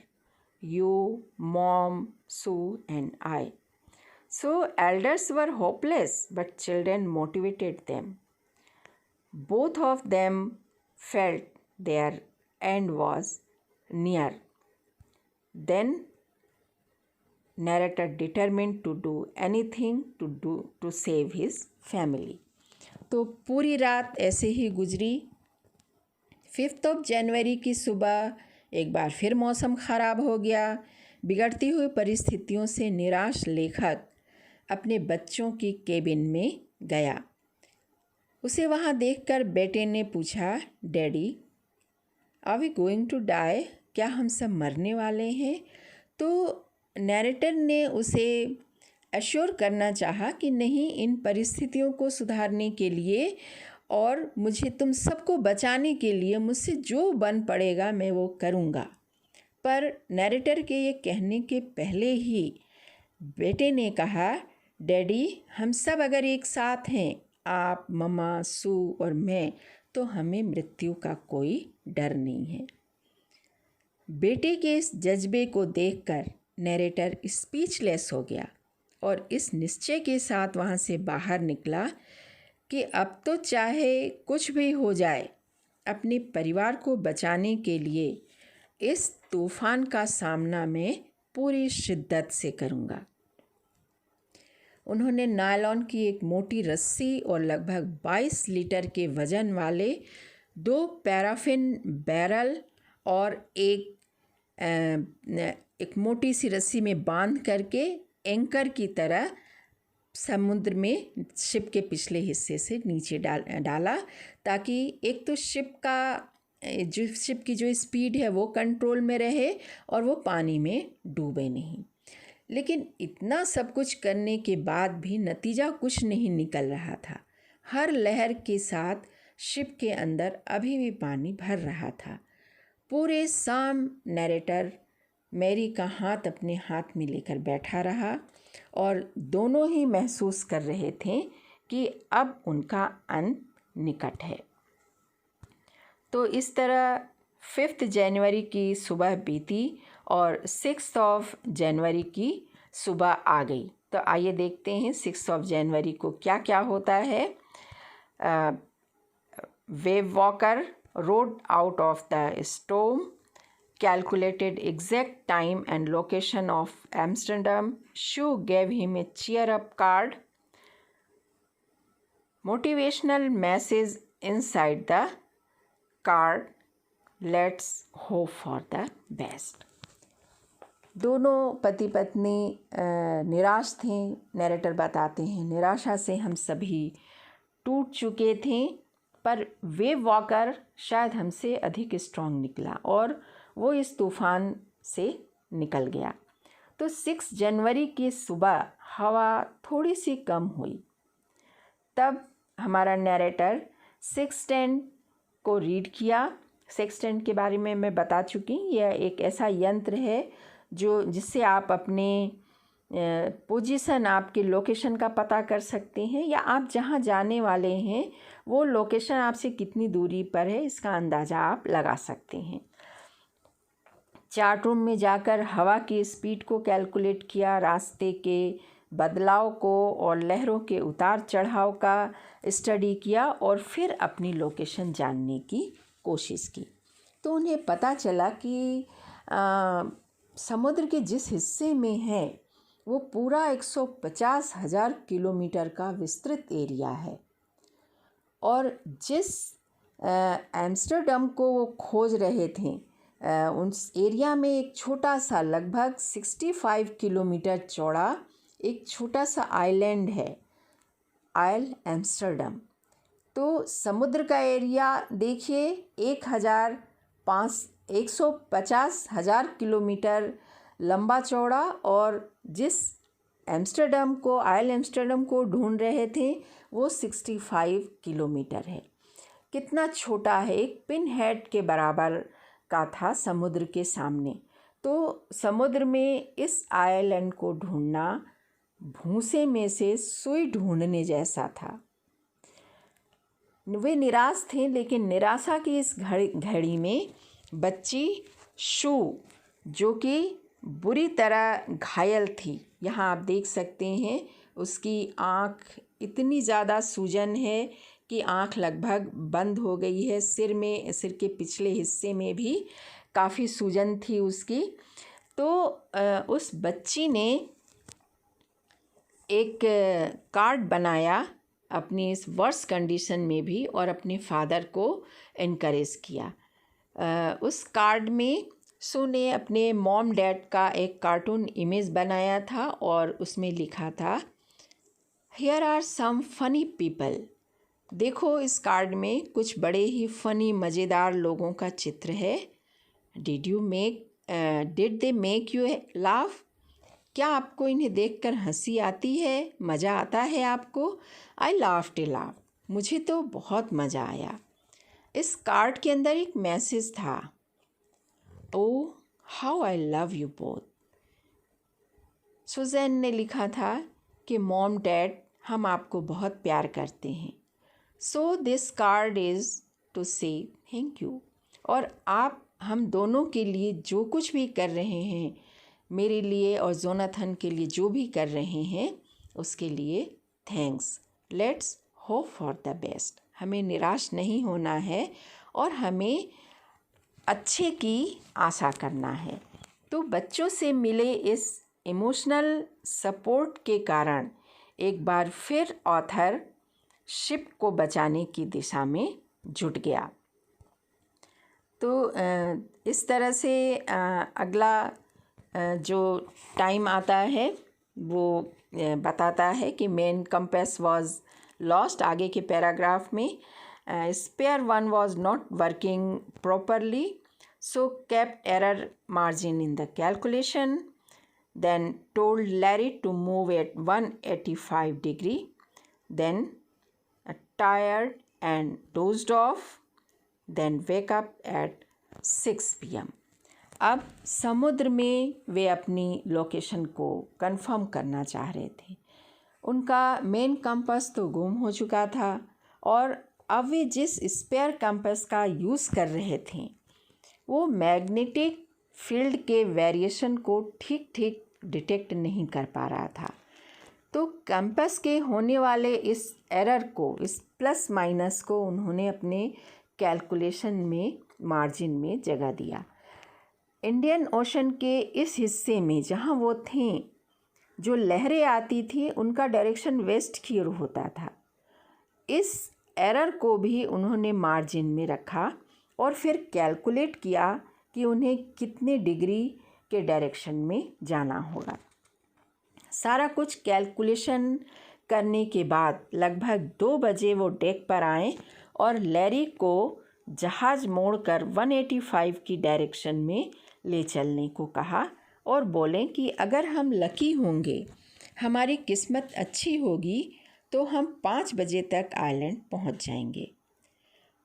Speaker 1: You, Mom, Sue, and I." So elders were hopeless, but children motivated them. Both of them felt their end was near. Then narrator determined to do anything to save his family. तो पूरी रात ऐसे ही गुजरी। 5th of January की सुबह एक बार फिर मौसम ख़राब हो गया। बिगड़ती हुई परिस्थितियों से निराश लेखक अपने बच्चों की केबिन में गया। उसे वहाँ देखकर बेटे ने पूछा, "daddy, are we going to die?" क्या हम सब मरने वाले हैं? तो नैरेटर ने उसे एश्योर करना चाहा कि नहीं, इन परिस्थितियों को सुधारने के लिए और मुझे तुम सबको बचाने के लिए मुझसे जो बन पड़ेगा मैं वो करूँगा। पर नैरेटर के ये कहने के पहले ही बेटे ने कहा, "डैडी, हम सब अगर एक साथ हैं, आप, मम्मा, सू और मैं, तो हमें मृत्यु का कोई डर नहीं है।" बेटे के इस जज्बे को देखकर नैरेटर स्पीचलेस हो गया और इस निश्चय के साथ वहाँ से बाहर निकला कि अब तो चाहे कुछ भी हो जाए, अपने परिवार को बचाने के लिए इस तूफ़ान का सामना मैं पूरी शिद्दत से करूँगा। उन्होंने नायलॉन की एक मोटी रस्सी और लगभग 22 लीटर के वज़न वाले 2 पैराफिन बैरल और एक मोटी सी रस्सी में बांध करके एंकर की तरह समुद्र में शिप के पिछले हिस्से से नीचे डाला, ताकि एक तो शिप की जो स्पीड है वो कंट्रोल में रहे और वो पानी में डूबे नहीं। लेकिन इतना सब कुछ करने के बाद भी नतीजा कुछ नहीं निकल रहा था। हर लहर के साथ शिप के अंदर अभी भी पानी भर रहा था। पूरे शाम नैरेटर मैरी का हाथ अपने हाथ में लेकर बैठा रहा और दोनों ही महसूस कर रहे थे कि अब उनका अंत निकट है। तो इस तरह 5th जनवरी की सुबह बीती और 6th ऑफ जनवरी की सुबह आ गई। तो आइए देखते हैं 6th ऑफ जनवरी को क्या क्या होता है। Wave walker rode out of the storm, calculated exact time and location of Amsterdam. Sue gave him a cheer-up card. Motivational message inside the card. Let's hope for the best. दोनों पति पत्नी निराश थे। नैरेटर बताते हैं, निराशा से हम सभी टूट चुके थे, पर वेव वॉकर शायद हमसे अधिक स्ट्रॉन्ग निकला और वो इस तूफ़ान से निकल गया। तो 6 जनवरी की सुबह हवा थोड़ी सी कम हुई। तब हमारा नैरेटर सेक्सटेंट को रीड किया। सेक्सटेंट के बारे में मैं बता चुकी। यह एक ऐसा यंत्र है जिससे आप अपने पोजीशन, आपकी लोकेशन का पता कर सकते हैं, या आप जहां जाने वाले हैं वो लोकेशन आपसे कितनी दूरी पर है इसका अंदाज़ा आप लगा सकते हैं। चार्ट रूम में जाकर हवा की स्पीड को कैलकुलेट किया, रास्ते के बदलाव को और लहरों के उतार चढ़ाव का स्टडी किया और फिर अपनी लोकेशन जानने की कोशिश की। तो उन्हें पता चला कि समुद्र के जिस हिस्से में है वो पूरा 150,000 किलोमीटर का विस्तृत एरिया है और जिस एम्स्टर्डम को वो खोज रहे थे उस एरिया में एक छोटा सा लगभग 65 किलोमीटर चौड़ा एक छोटा सा आइलैंड है, आइल एम्स्टर्डम। तो समुद्र का एरिया देखिए 150,000 किलोमीटर लंबा चौड़ा और जिस एम्स्टर्डम को आइल एम्स्टर्डम को ढूंढ रहे थे वो 65 किलोमीटर है। कितना छोटा है, एक पिन हेड के बराबर का था समुद्र के सामने। तो समुद्र में इस आइलैंड को ढूंढना भूसे में से सुई ढूंढने जैसा था। वे निराश थे, लेकिन निराशा की इस घड़ी में बच्ची शू जो कि बुरी तरह घायल थी, यहाँ आप देख सकते हैं उसकी आँख इतनी ज़्यादा सूजन है कि आँख लगभग बंद हो गई है। सिर के पिछले हिस्से में भी काफ़ी सूजन थी उसकी। तो उस बच्ची ने एक कार्ड बनाया अपनी इस वर्स्ट कंडीशन में भी और अपने फादर को इनकरेज किया। उस कार्ड में सू ने अपने मॉम डैड का एक कार्टून इमेज बनाया था और उसमें लिखा था, here are some funny people. देखो इस कार्ड में कुछ बड़े ही फनी मज़ेदार लोगों का चित्र है। Did they make you laugh? क्या आपको इन्हें देखकर हंसी आती है, मज़ा आता है आपको? आई लाफ्ड ए लाफ। मुझे तो बहुत मज़ा आया। इस कार्ड के अंदर एक मैसेज था, oh how I love you both. Suzanne ने लिखा था कि मॉम डैड हम आपको बहुत प्यार करते हैं। So this card is to say thank you. और आप हम दोनों के लिए जो कुछ भी कर रहे हैं, मेरे लिए और जोनाथन के लिए जो भी कर रहे हैं उसके लिए thanks. Let's hope for the best. हमें निराश नहीं होना है और हमें अच्छे की आशा करना है। तो बच्चों से मिले इस इमोशनल सपोर्ट के कारण एक बार फिर ऑथर शिप को बचाने की दिशा में जुट गया। तो इस तरह से अगला जो टाइम आता है वो बताता है कि मेन कंपास वाज लॉस्ट। आगे के पैराग्राफ में spare one was not working properly, so kept error margin in the calculation, then told Larry to move at 185 degree, then tired and dozed off, then wake up at 6 p.m. अब समुद्र में वे अपनी location को confirm करना चाह रहे थे। उनका मेन कंपास तो गुम हो चुका था और अब वे जिस स्पेयर कंपास का यूज़ कर रहे थे वो मैग्नेटिक फील्ड के वेरिएशन को ठीक ठीक डिटेक्ट नहीं कर पा रहा था। तो कंपास के होने वाले इस एरर को, इस प्लस माइनस को उन्होंने अपने कैलकुलेशन में मार्जिन में जगह दिया। इंडियन ओशन के इस हिस्से में जहाँ वो थे, जो लहरें आती थी उनका डायरेक्शन वेस्ट की ओर होता था। इस एरर को भी उन्होंने मार्जिन में रखा और फिर कैलकुलेट किया कि उन्हें कितने डिग्री के डायरेक्शन में जाना होगा। सारा कुछ कैलकुलेशन करने के बाद लगभग 2 बजे वो डेक पर आए और लैरी को जहाज़ मोड़कर 185 की डायरेक्शन में ले चलने को कहा और बोलें कि अगर हम लकी होंगे, हमारी किस्मत अच्छी होगी तो हम 5 बजे तक आइलैंड पहुंच जाएंगे।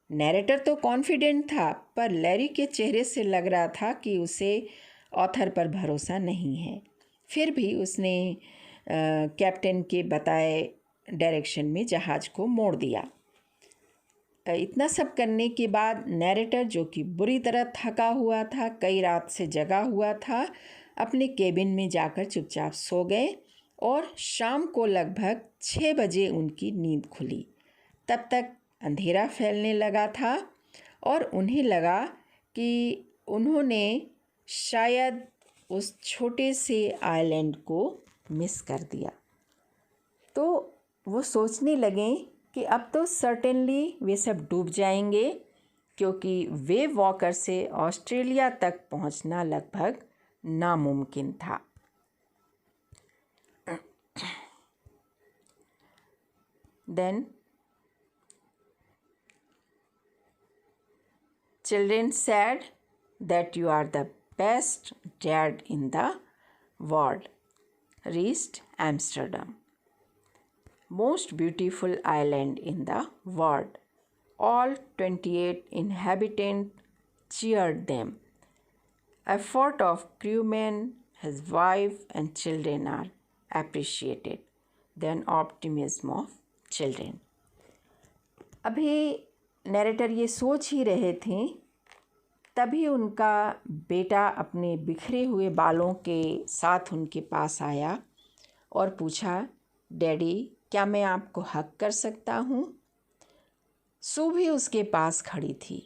Speaker 1: नैरेटर तो कॉन्फिडेंट था, पर लैरी के चेहरे से लग रहा था कि उसे ऑथर पर भरोसा नहीं है। फिर भी उसने कैप्टन के बताए डायरेक्शन में जहाज़ को मोड़ दिया। इतना सब करने के बाद नैरेटर, जो कि बुरी तरह थका हुआ था, कई रात से जगा हुआ था, अपने केबिन में जाकर चुपचाप सो गए और शाम को लगभग 6 बजे उनकी नींद खुली। तब तक अंधेरा फैलने लगा था और उन्हें लगा कि उन्होंने शायद उस छोटे से आइलैंड को मिस कर दिया। तो वो सोचने लगे कि अब तो सर्टेनली वे सब डूब जाएंगे, क्योंकि वेव वॉकर से ऑस्ट्रेलिया तक पहुंचना लगभग नामुमकिन था। Then children said that you are the best dad in the world. Reached Amsterdam, most beautiful island in the world. All 28 inhabitants cheered them. Effort of crewmen, his wife and children are appreciated. Then optimism of children. अभी narrator ये सोच ही रहे थे, तभी उनका बेटा अपने बिखरे हुए बालों के साथ उनके पास आया और पूछा, डैडी क्या मैं आपको हग कर सकता हूँ? सू भी उसके पास खड़ी थी।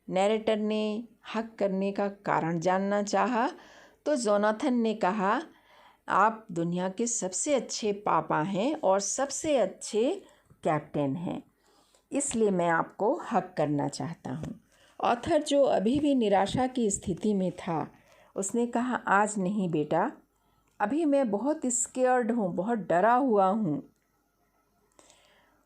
Speaker 1: नैरेटर ने हग करने का कारण जानना चाहा तो जोनाथन ने कहा, आप दुनिया के सबसे अच्छे पापा हैं और सबसे अच्छे कैप्टन हैं, इसलिए मैं आपको हग करना चाहता हूँ। ऑथर, जो अभी भी निराशा की स्थिति में था, उसने कहा, आज नहीं बेटा, अभी मैं बहुत स्केयर्ड हूँ, बहुत डरा हुआ हूँ।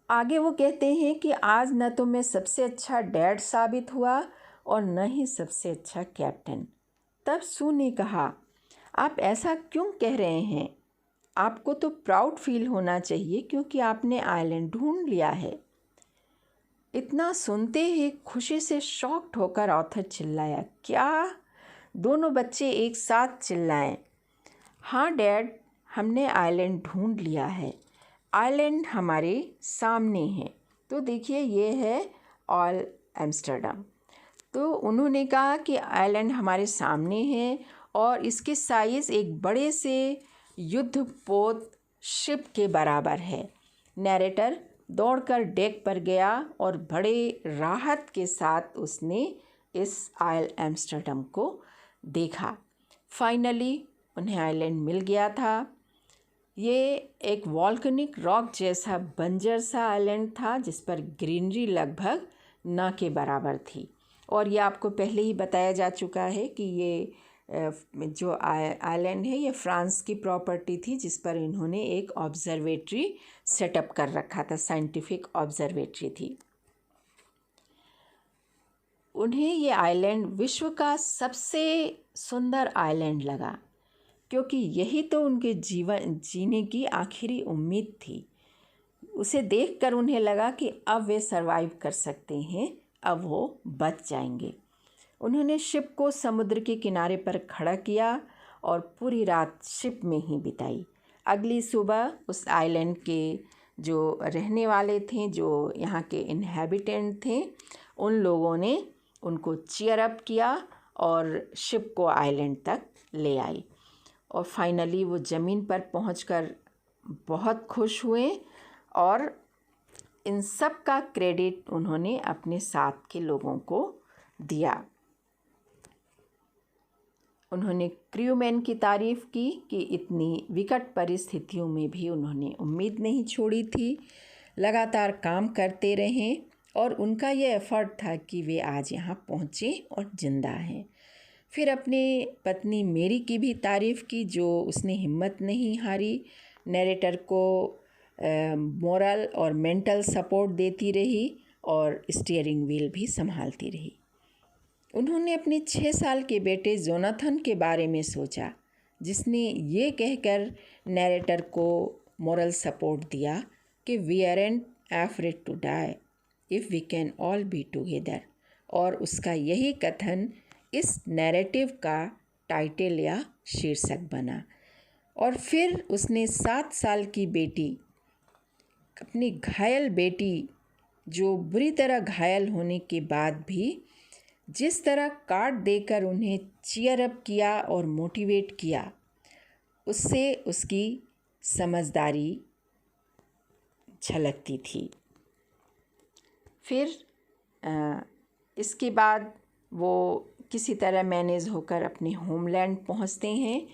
Speaker 1: आगे वो कहते हैं कि आज न तो मैं सबसे अच्छा डैड साबित हुआ और न ही सबसे अच्छा कैप्टन। तब सू ने कहा, आप ऐसा क्यों कह रहे हैं? आपको तो प्राउड फील होना चाहिए क्योंकि आपने आइलैंड ढूंढ लिया है। इतना सुनते ही खुशी से शॉक्ड होकर ऑथर चिल्लाया, क्या? दोनों बच्चे एक साथ चिल्लाएं। हाँ डैड, हमने आइलैंड ढूंढ लिया है। आइलैंड हमारे सामने है। तो देखिए, ये है ऑल एम्स्टर्डम। तो उन्होंने कहा कि आइलैंड हमारे सामने है और इसकी साइज़ एक बड़े से युद्धपोत शिप के बराबर है। नैरेटर दौड़कर डेक पर गया और बड़े राहत के साथ उसने इस आइल एम्स्टर्डम को देखा। फाइनली उन्हें आइलैंड मिल गया था। ये एक वॉल्केनिक रॉक जैसा बंजर सा आइलैंड था जिस पर ग्रीनरी लगभग ना के बराबर थी। और ये आपको पहले ही बताया जा चुका है कि ये जो आइलैंड है ये फ्रांस की प्रॉपर्टी थी, जिस पर इन्होंने एक ऑब्जर्वेटरी सेटअप कर रखा था, साइंटिफिक ऑब्जर्वेटरी थी। उन्हें ये आइलैंड विश्व का सबसे सुंदर आइलैंड लगा, क्योंकि यही तो उनके जीवन जीने की आखिरी उम्मीद थी। उसे देखकर उन्हें लगा कि अब वे सरवाइव कर सकते हैं, अब वो बच जाएंगे। उन्होंने शिप को समुद्र के किनारे पर खड़ा किया और पूरी रात शिप में ही बिताई। अगली सुबह उस आइलैंड के जो रहने वाले थे, जो यहाँ के इन्हेबिटेंट थे, उन लोगों ने उनको चीयर अप किया और शिप को आइलैंड तक ले आई। और फाइनली वो ज़मीन पर पहुंचकर बहुत खुश हुए और इन सब का क्रेडिट उन्होंने अपने साथ के लोगों को दिया। उन्होंने क्रूमैन की तारीफ़ की कि इतनी विकट परिस्थितियों में भी उन्होंने उम्मीद नहीं छोड़ी थी, लगातार काम करते रहें और उनका ये एफ़र्ट था कि वे आज यहाँ पहुँचे और ज़िंदा हैं। फिर अपने पत्नी मेरी की भी तारीफ़ की, जो उसने हिम्मत नहीं हारी, नैरेटर को मोरल और मेंटल सपोर्ट देती रही और स्टीयरिंग व्हील भी संभालती रही। उन्होंने अपने 6 साल के बेटे जोनाथन के बारे में सोचा, जिसने ये कहकर नैरेटर को मोरल सपोर्ट दिया कि we aren't afraid to die if we can all be together. और उसका यही कथन इस नैरेटिव का टाइटल या शीर्षक बना। और फिर उसने 7 साल की बेटी, अपनी घायल बेटी, जो बुरी तरह घायल होने के बाद भी जिस तरह कार्ड देकर उन्हें चीयर अप किया और मोटिवेट किया, उससे उसकी समझदारी झलकती थी। फिर इसके बाद वो किसी तरह मैनेज होकर अपने होमलैंड पहुंचते हैं।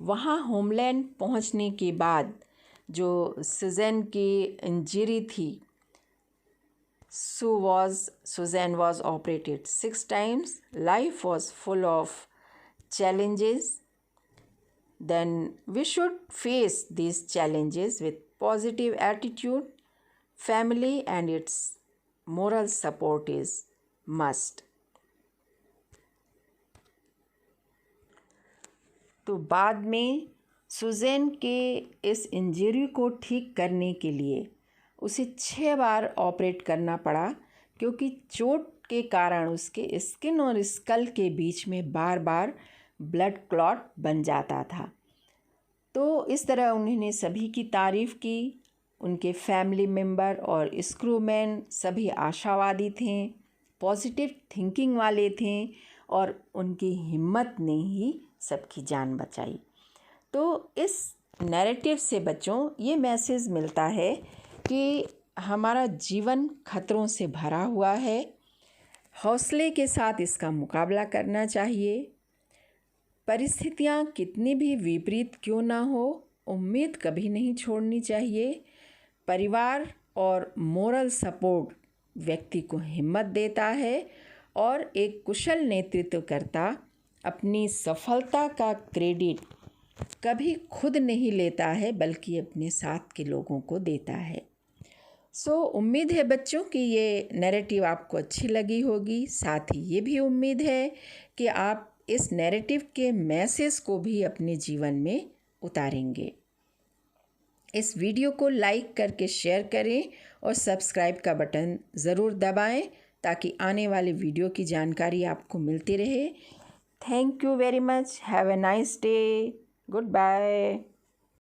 Speaker 1: वहाँ होमलैंड पहुंचने के बाद जो सुज़ैन की इंजरी थी, Suzanne was operated 6 times. Life was full of challenges. Then we should face these challenges with positive attitude. Family and its moral support is must. तो बाद में सुज़ैन के इस इंजरी को ठीक करने के लिए उसे 6 बार ऑपरेट करना पड़ा, क्योंकि चोट के कारण उसके स्किन और स्कल के बीच में बार बार ब्लड क्लॉट बन जाता था। तो इस तरह उन्होंने सभी की तारीफ़ की। उनके फैमिली मेम्बर और स्क्रूमैन सभी आशावादी थे, पॉजिटिव थिंकिंग वाले थे और उनकी हिम्मत ने ही सबकी जान बचाई। तो इस नैरेटिव से बच्चों ये मैसेज मिलता है कि हमारा जीवन खतरों से भरा हुआ है, हौसले के साथ इसका मुकाबला करना चाहिए। परिस्थितियाँ कितनी भी विपरीत क्यों ना हो, उम्मीद कभी नहीं छोड़नी चाहिए। परिवार और मोरल सपोर्ट व्यक्ति को हिम्मत देता है और एक कुशल नेतृत्वकर्ता अपनी सफलता का क्रेडिट कभी खुद नहीं लेता है, बल्कि अपने साथ के लोगों को देता है। उम्मीद है बच्चों कि ये नैरेटिव आपको अच्छी लगी होगी। साथ ही ये भी उम्मीद है कि आप इस नैरेटिव के मैसेज को भी अपने जीवन में उतारेंगे। इस वीडियो को लाइक करके शेयर करें और सब्सक्राइब का बटन ज़रूर दबाएं, ताकि आने वाले वीडियो की जानकारी आपको मिलती रहे। Thank you very much. Have a nice day. Good bye.